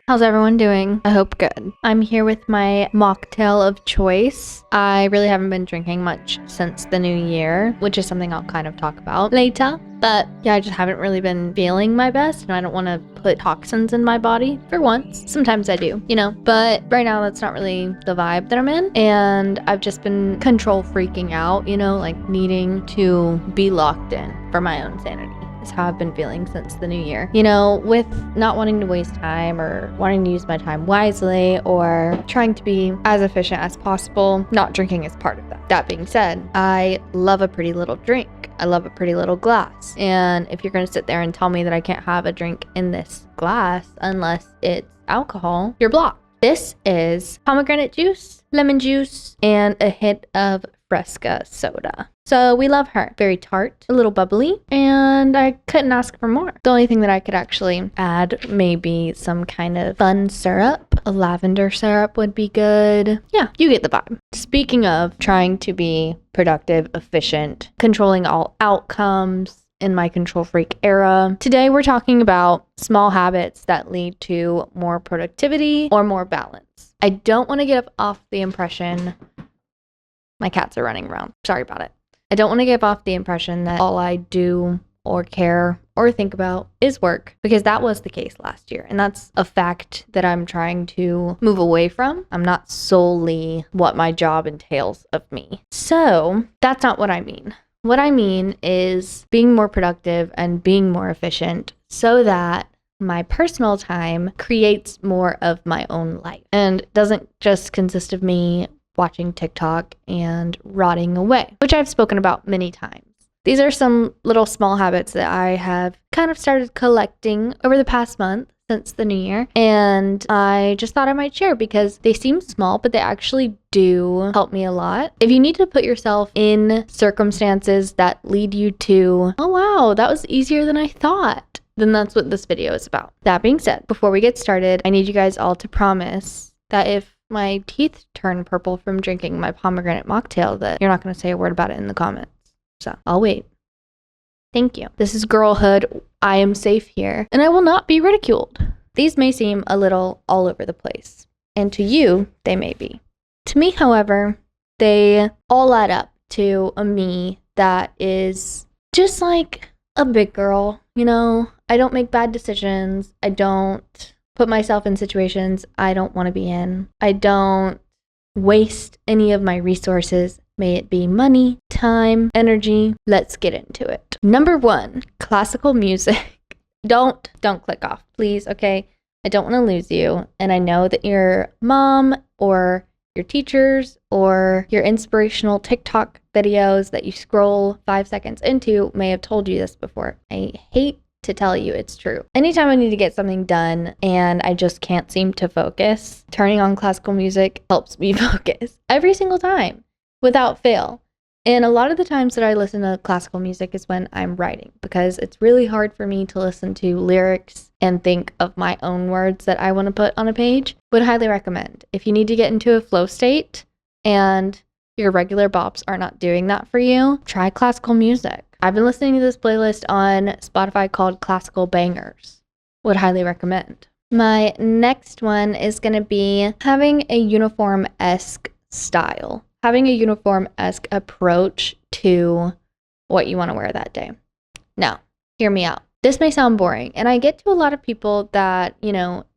How's everyone doing? I hope good. I'm here with my mocktail of choice. I really haven't been drinking much since the new year, which is something I'll kind of talk about later. But yeah, I just haven't really been feeling my best, and I don't want to put toxins in my body for once. Sometimes I do, but right now that's not really the vibe that I'm in. And I've just been control freaking out, like needing to be locked in for my own sanity. Is how I've been feeling since the new year. With not wanting to waste time or wanting to use my time wisely or trying to be as efficient as possible, not drinking is part of that. That being said, I love a pretty little drink. I love a pretty little glass. And if you're going to sit there and tell me that I can't have a drink in this glass unless it's alcohol, you're blocked. This is pomegranate juice, lemon juice, and a hit of Fresca soda. So we love her. Very tart, a little bubbly, and I couldn't ask for more. The only thing that I could actually add maybe some kind of fun syrup. A lavender syrup would be good. Yeah, you get the vibe. Speaking of trying to be productive, efficient, controlling all outcomes in my control freak era, today we're talking about small habits that lead to more productivity or more balance. I don't want to get off the impression my cats are running around. Sorry about it. I don't want to give off the impression that all I do or care or think about is work, because that was the case last year. And that's a fact that I'm trying to move away from. I'm not solely what my job entails of me. So that's not what I mean. What I mean is being more productive and being more efficient so that my personal time creates more of my own life and doesn't just consist of me watching TikTok and rotting away, which I've spoken about many times. These are some little small habits that I have kind of started collecting over the past month since the new year, and I just thought I might share because they seem small, but they actually do help me a lot. If you need to put yourself in circumstances that lead you to, oh wow, that was easier than I thought, then that's what this video is about. That being said, before we get started, I need you guys all to promise that if my teeth turn purple from drinking my pomegranate mocktail, that you're not going to say a word about it in the comments. So I'll wait. Thank you. This is girlhood. I am safe here, and I will not be ridiculed. These may seem a little all over the place, and to you, they may be. To me, however, they all add up to a me that is just like a big girl. I don't make bad decisions. I don't put myself in situations I don't want to be in. I don't waste any of my resources, may it be money, time, energy. Let's get into it. Number 1, classical music. Don't click off, please, okay? I don't want to lose you. And I know that your mom or your teachers or your inspirational TikTok videos that you scroll 5 seconds into may have told you this before. I hate to tell you it's true. Anytime I need to get something done and I just can't seem to focus, turning on classical music helps me focus every single time without fail. And a lot of the times that I listen to classical music is when I'm writing, because it's really hard for me to listen to lyrics and think of my own words that I want to put on a page. Would highly recommend. If you need to get into a flow state and your regular bops are not doing that for you, try classical music. I've been listening to this playlist on Spotify called Classical Bangers. Would highly recommend. My next one is going to be having a uniform-esque style. Having a uniform-esque approach to what you want to wear that day. Now, hear me out. This may sound boring, and I get to a lot of people that,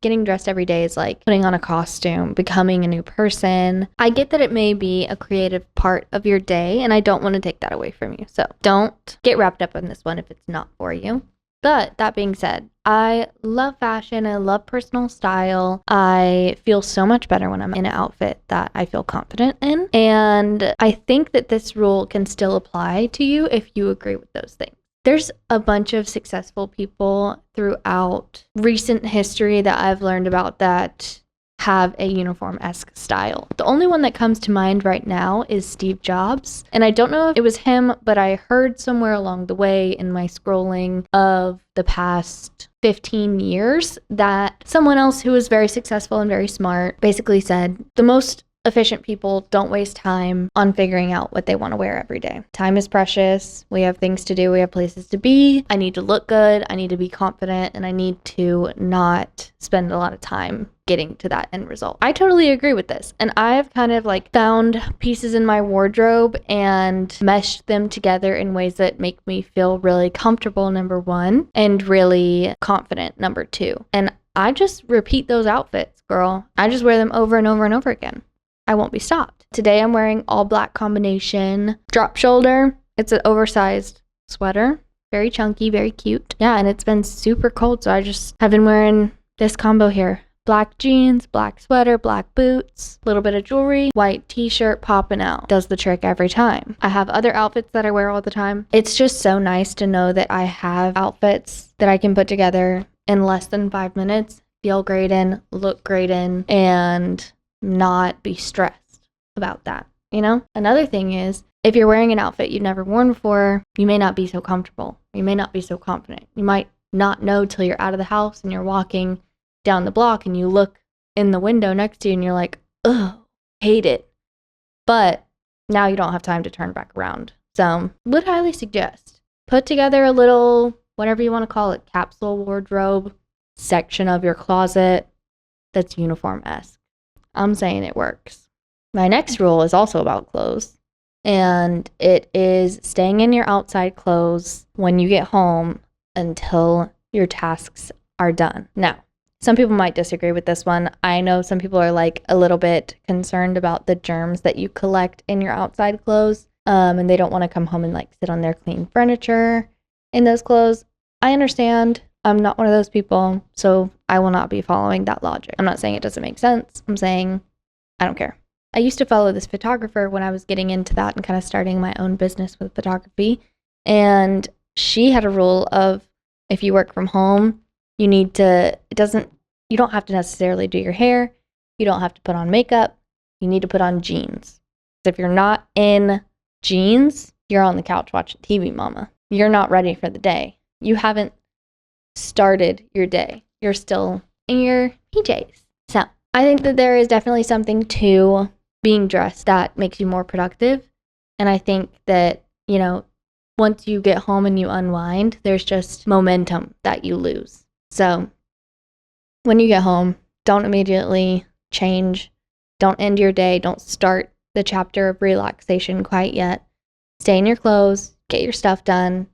getting dressed every day is like putting on a costume, becoming a new person. I get that it may be a creative part of your day, and I don't want to take that away from you. So don't get wrapped up in this one if it's not for you. But that being said, I love fashion. I love personal style. I feel so much better when I'm in an outfit that I feel confident in. And I think that this rule can still apply to you if you agree with those things. There's a bunch of successful people throughout recent history that I've learned about that have a uniform-esque style. The only one that comes to mind right now is Steve Jobs. And I don't know if it was him, but I heard somewhere along the way in my scrolling of the past 15 years that someone else who was very successful and very smart basically said the most efficient people don't waste time on figuring out what they want to wear every day. Time is precious. We have things to do. We have places to be. I need to look good. I need to be confident, and I need to not spend a lot of time getting to that end result. I totally agree with this. And I've kind of like found pieces in my wardrobe and meshed them together in ways that make me feel really comfortable, number one, and really confident, number two. And I just repeat those outfits, girl. I just wear them over and over and over again. I won't be stopped. Today I'm wearing all black combination, drop shoulder. It's an oversized sweater, very chunky, very cute. Yeah, and it's been super cold, so I just have been wearing this combo here. Black jeans, black sweater, black boots, a little bit of jewelry, white t-shirt popping out. Does the trick every time. I have other outfits that I wear all the time. It's just so nice to know that I have outfits that I can put together in less than 5 minutes, feel great in, look great in, and not be stressed about that, you know? Another thing is, if you're wearing an outfit you've never worn before, you may not be so comfortable. You may not be so confident. You might not know till you're out of the house and you're walking down the block and you look in the window next to you and you're like, ugh, hate it. But now you don't have time to turn back around. So would highly suggest put together a little, whatever you want to call it, capsule wardrobe section of your closet that's uniform-esque. I'm saying it works. My next rule is also about clothes, and it is staying in your outside clothes when you get home until your tasks are done. Now, some people might disagree with this one. I know some people are like a little bit concerned about the germs that you collect in your outside clothes, and they don't want to come home and like sit on their clean furniture in those clothes. I understand. I'm not one of those people, so I will not be following that logic. I'm not saying it doesn't make sense. I'm saying I don't care. I used to follow this photographer when I was getting into that and kind of starting my own business with photography. And she had a rule of if you work from home, you don't have to necessarily do your hair. You don't have to put on makeup. You need to put on jeans. So if you're not in jeans, you're on the couch watching TV, mama. You're not ready for the day. You haven't started your day. You're still in your PJs. So I think that there is definitely something to being dressed that makes you more productive. And I think that, you know, once you get home and you unwind, there's just momentum that you lose. So when you get home, don't immediately change. Don't end your day. Don't start the chapter of relaxation quite yet. Stay in your clothes, get your stuff done,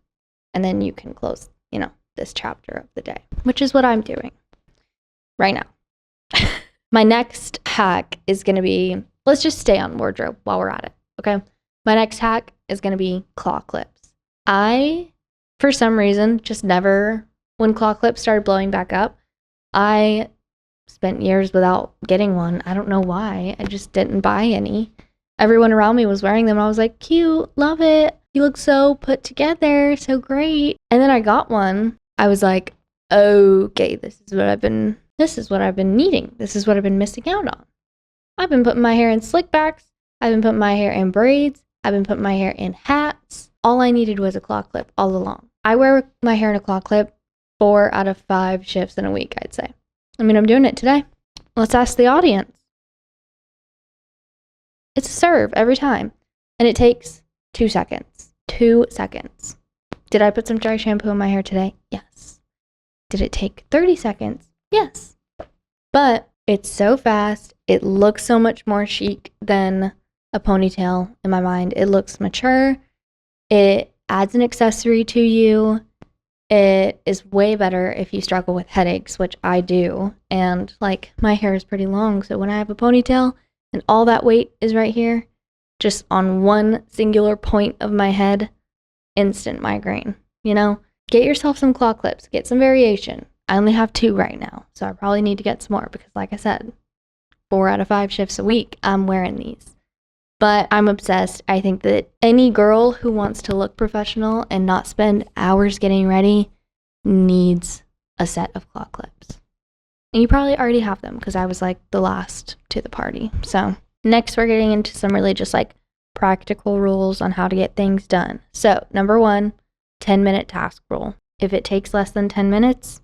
and then you can close, this chapter of the day, which is what I'm doing right now. My next hack is going to be, let's just stay on wardrobe while we're at it, okay? My next hack is going to be claw clips. I, for some reason, just never, when claw clips started blowing back up, I spent years without getting one. I don't know why. I just didn't buy any. Everyone around me was wearing them. And I was like, cute, love it. You look so put together, so great. And then I got one. I was like, okay, this is what I've been needing. This is what I've been missing out on. I've been putting my hair in slick backs. I've been putting my hair in braids. I've been putting my hair in hats. All I needed was a claw clip all along. I wear my hair in a claw clip 4 out of 5 shifts in a week, I'd say. I mean, I'm doing it today. Let's ask the audience. It's a serve every time. And it takes 2 seconds. 2 seconds. Did I put some dry shampoo in my hair today? Yes. Did it take 30 seconds? Yes. But it's so fast. It looks so much more chic than a ponytail in my mind. It looks mature. It adds an accessory to you. It is way better if you struggle with headaches, which I do. And like my hair is pretty long, so when I have a ponytail and all that weight is right here, just on one singular point of my head, instant migraine, Get yourself some claw clips, get some variation. I only have 2 right now, so I probably need to get some more because like I said, 4 out of 5 shifts a week, I'm wearing these. But I'm obsessed. I think that any girl who wants to look professional and not spend hours getting ready needs a set of claw clips. And you probably already have them because I was like the last to the party. So next we're getting into some really just like practical rules on how to get things done. So number 1, 10-minute task rule. If it takes less than 10 minutes,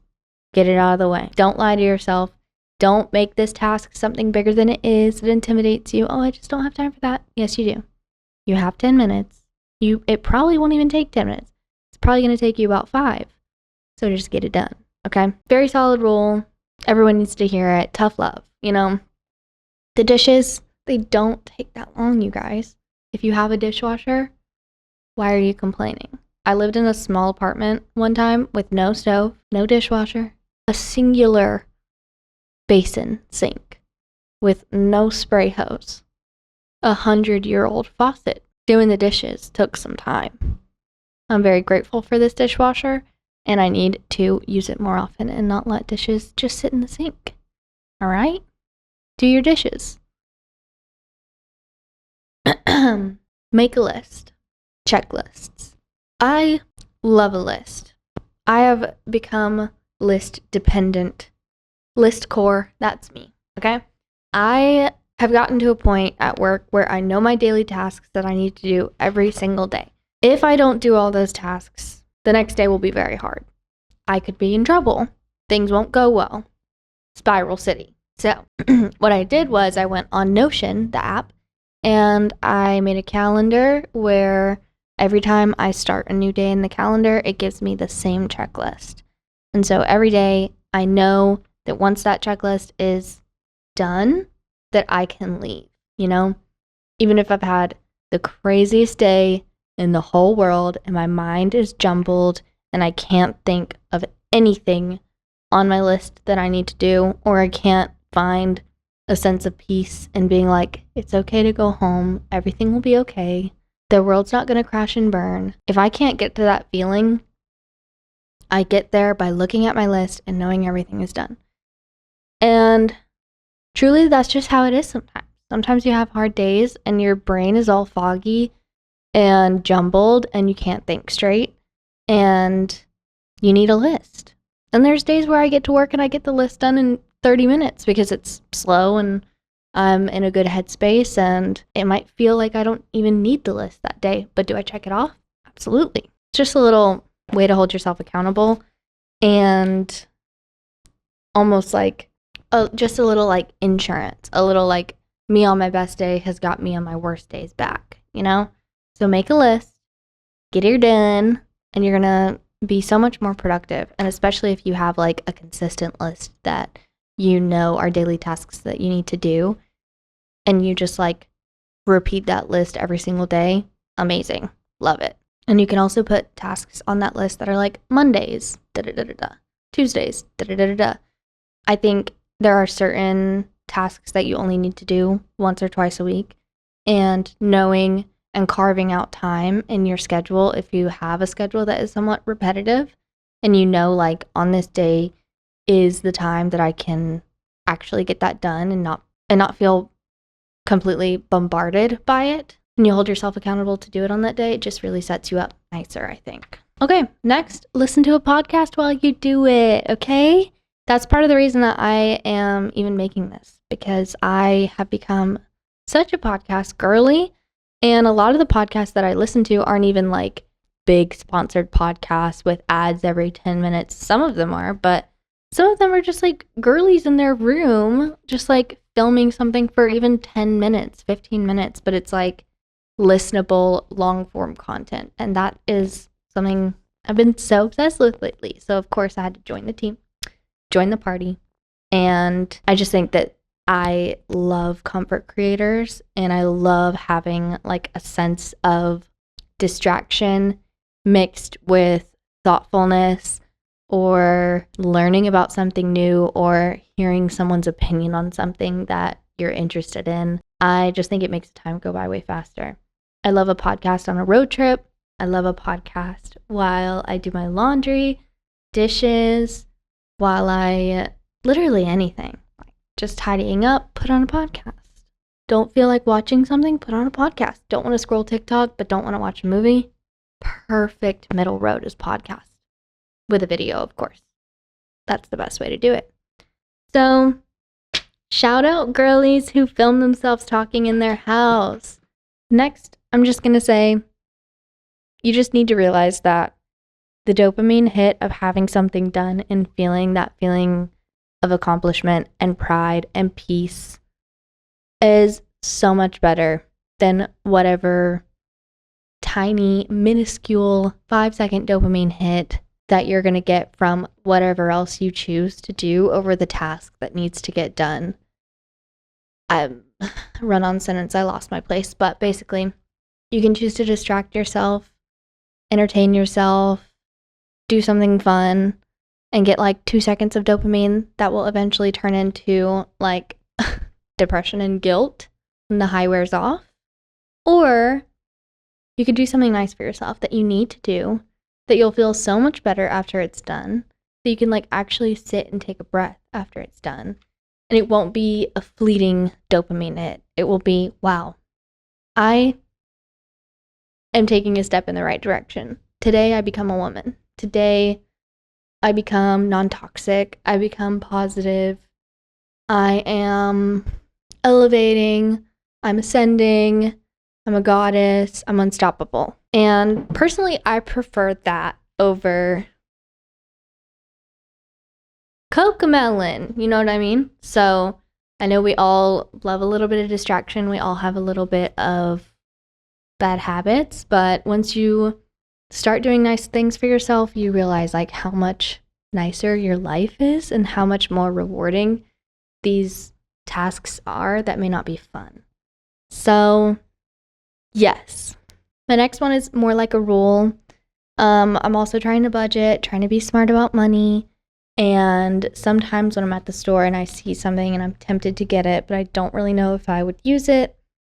get it out of the way. Don't lie to yourself. Don't make this task something bigger than it is. It intimidates you. Oh, I just don't have time for that. Yes, you do. You have 10 minutes. It probably won't even take 10 minutes. It's probably going to take you about 5. So just get it done. Okay? Very solid rule. Everyone needs to hear it. Tough love. The dishes, they don't take that long, you guys. If you have a dishwasher, why are you complaining? I lived in a small apartment one time with no stove, no dishwasher, a singular basin sink with no spray hose, 100-year-old faucet. Doing the dishes took some time. I'm very grateful for this dishwasher, and I need to use it more often and not let dishes just sit in the sink. All right? Do your dishes. Make a list. Checklists. I love a list. I have become list dependent. List core, that's me. Okay? I have gotten to a point at work where I know my daily tasks that I need to do every single day. If I don't do all those tasks, the next day will be very hard. I could be in trouble. Things won't go well. Spiral City. So what I did was I went on Notion, the app, and I made a calendar where every time I start a new day in the calendar, it gives me the same checklist. And so every day I know that once that checklist is done, that I can leave, Even if I've had the craziest day in the whole world and my mind is jumbled and I can't think of anything on my list that I need to do, or I can't find a sense of peace and being like, it's okay to go home, everything will be okay, the world's not going to crash and burn. If I can't get to that feeling, I get there by looking at my list and knowing everything is done. And truly, that's just how it is sometimes. Sometimes you have hard days and your brain is all foggy and jumbled and you can't think straight and you need a list. And there's days where I get to work and I get the list done in 30 minutes because it's slow and I'm in a good headspace, and it might feel like I don't even need the list that day. But do I check it off? Absolutely. It's just a little way to hold yourself accountable, and almost like just a little like insurance. A little like me on my best day has got me on my worst days back, So make a list, get it done, and you're going to be so much more productive. And especially if you have like a consistent list that are daily tasks that you need to do, and you just like repeat that list every single day. Amazing. Love it. And you can also put tasks on that list that are like Mondays, da-da-da-da-da, Tuesdays, da-da-da-da-da. I think there are certain tasks that you only need to do once or twice a week, and knowing and carving out time in your schedule, if you have a schedule that is somewhat repetitive, and like on this day is the time that I can actually get that done and not feel completely bombarded by it, and you hold yourself accountable to do it on that day, it just really sets you up nicer, I think. Okay, next, listen to a podcast while you do it, okay? That's part of the reason that I am even making this, because I have become such a podcast girly, and a lot of the podcasts that I listen to aren't even like big sponsored podcasts with ads every 10 minutes. Some of them are, but some of them are just like girlies in their room, just like filming something for even 10 minutes, 15 minutes, but it's like listenable, long form content. And that is something I've been so obsessed with lately. So of course I had to join the team, join the party. And I just think that I love comfort creators, and I love having like a sense of distraction mixed with thoughtfulness, or learning about something new, or hearing someone's opinion on something that you're interested in. I just think it makes the time go by way faster. I love a podcast on a road trip. I love a podcast while I do my laundry, dishes, while I literally anything. Just tidying up, put on a podcast. Don't feel like watching something, put on a podcast. Don't want to scroll TikTok, but don't want to watch a movie. Perfect middle road is podcast. With a video, of course. That's the best way to do it. So, shout out girlies who film themselves talking in their house. Next, I'm just going to say, you just need to realize that the dopamine hit of having something done and feeling that feeling of accomplishment and pride and peace is so much better than whatever tiny, minuscule 5-second dopamine hit that you're going to get from whatever else you choose to do over the task that needs to get done. Run-on sentence, I lost my place, but basically, you can choose to distract yourself, entertain yourself, do something fun, and get like 2 seconds of dopamine that will eventually turn into like depression and guilt when the high wears off. Or you could do something nice for yourself that you need to do, that you'll feel so much better after it's done, that you can like actually sit and take a breath after it's done. And it won't be a fleeting dopamine hit. It will be, wow, I am taking a step in the right direction. Today I become a woman. Today I become non-toxic. I become positive. I am elevating. I'm ascending. I'm a goddess. I'm unstoppable. And personally, I prefer that over Cocomelon, you know what I mean? So I know we all love a little bit of distraction. We all have a little bit of bad habits, but once you start doing nice things for yourself, you realize like how much nicer your life is and how much more rewarding these tasks are that may not be fun. So yes, my next one is more like a rule. I'm also trying to budget, trying to be smart about money. And sometimes when I'm at the store and I see something and I'm tempted to get it, but I don't really know if I would use it,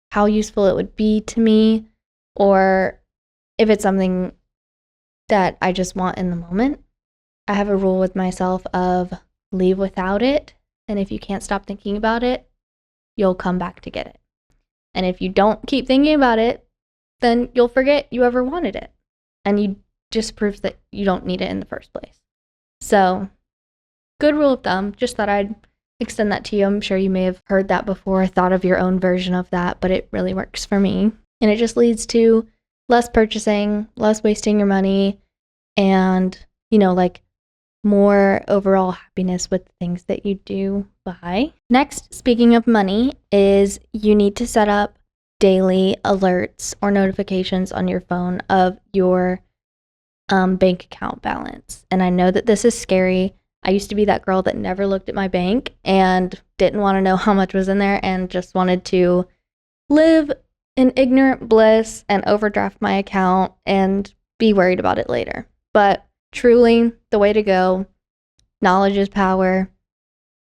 how useful it would be to me, or if it's something that I just want in the moment, I have a rule with myself of leave without it. And if you can't stop thinking about it, you'll come back to get it. And if you don't keep thinking about it, then you'll forget you ever wanted it. And you just proves that you don't need it in the first place. So good rule of thumb. Just thought I'd extend that to you. I'm sure you may have heard that before, thought of your own version of that, but it really works for me. And it just leads to less purchasing, less wasting your money, and, you know, like more overall happiness with the things that you do buy. Next, speaking of money, is you need to set up daily alerts or notifications on your phone of your bank account balance. And I know that this is scary. I used to be that girl that never looked at my bank and didn't want to know how much was in there and just wanted to live in ignorant bliss and overdraft my account and be worried about it later. But truly, the way to go, knowledge is power.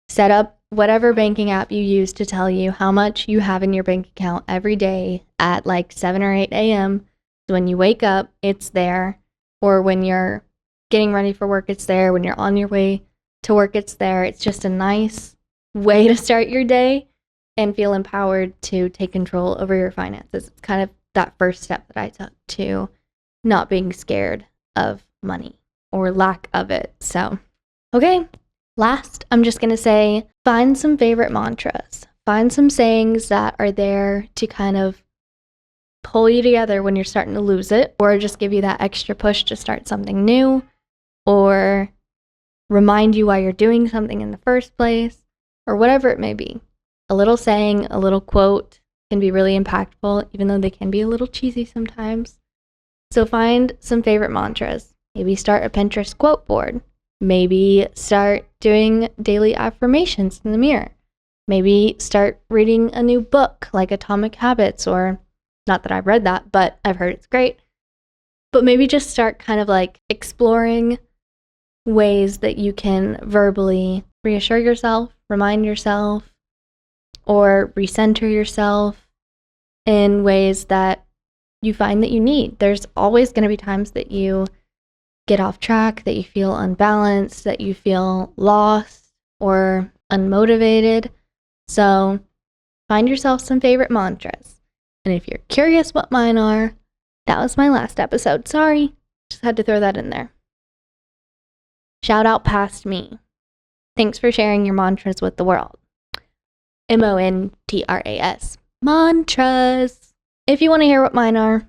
Set up whatever banking app you use to tell you how much you have in your bank account every day at like 7 or 8 a.m. So when you wake up, it's there. Or when you're getting ready for work, it's there. When you're on your way to work, it's there. It's just a nice way to start your day and feel empowered to take control over your finances. It's kind of that first step that I took to not being scared of money or lack of it. So, okay, last, I'm just going to say, find some favorite mantras. Find some sayings that are there to kind of pull you together when you're starting to lose it, or just give you that extra push to start something new, or remind you why you're doing something in the first place, or whatever it may be. A little saying, a little quote can be really impactful, even though they can be a little cheesy sometimes. So find some favorite mantras. Maybe start a Pinterest quote board. Maybe start doing daily affirmations in the mirror. Maybe start reading a new book like Atomic Habits, or not that I've read that, but I've heard it's great. But maybe just start kind of like exploring ways that you can verbally reassure yourself, remind yourself, or recenter yourself in ways that you find that you need. There's always going to be times that you get off track, that you feel unbalanced, that you feel lost or unmotivated. So find yourself some favorite mantras. And if you're curious what mine are, that was my last episode. Sorry, just had to throw that in there. Shout out past me. Thanks for sharing your mantras with the world. MONTRAS. Mantras. If you want to hear what mine are,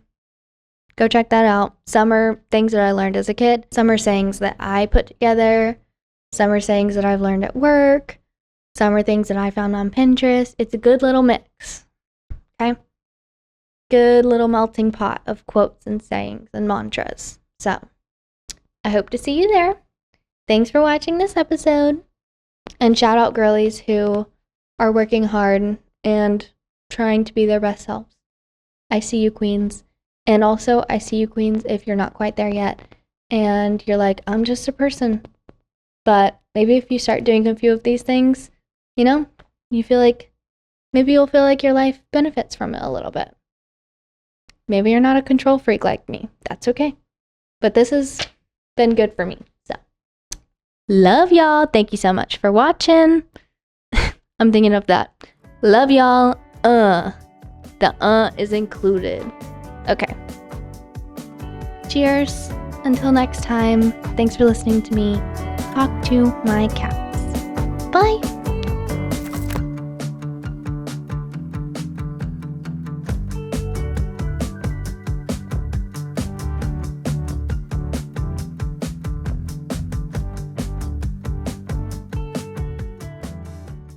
go check that out. Some are things that I learned as a kid. Some are sayings that I put together Some are sayings that I've learned at work. Some are things that I found on Pinterest. It's a good little mix. Okay? Good little melting pot of quotes and sayings and mantras. So, I hope to see you there. Thanks for watching this episode. And shout out girlies who are working hard and trying to be their best selves. I see you, queens. And also, I see you, queens, if you're not quite there yet. And you're like, I'm just a person. But maybe if you start doing a few of these things, you feel like, maybe you'll feel like your life benefits from it a little bit. Maybe you're not a control freak like me. That's okay. But this has been good for me. So, love y'all. Thank you so much for watching. I'm thinking of that. Love y'all. The is included. Okay. Cheers. Until next time. Thanks for listening to me talk to my cats. Bye.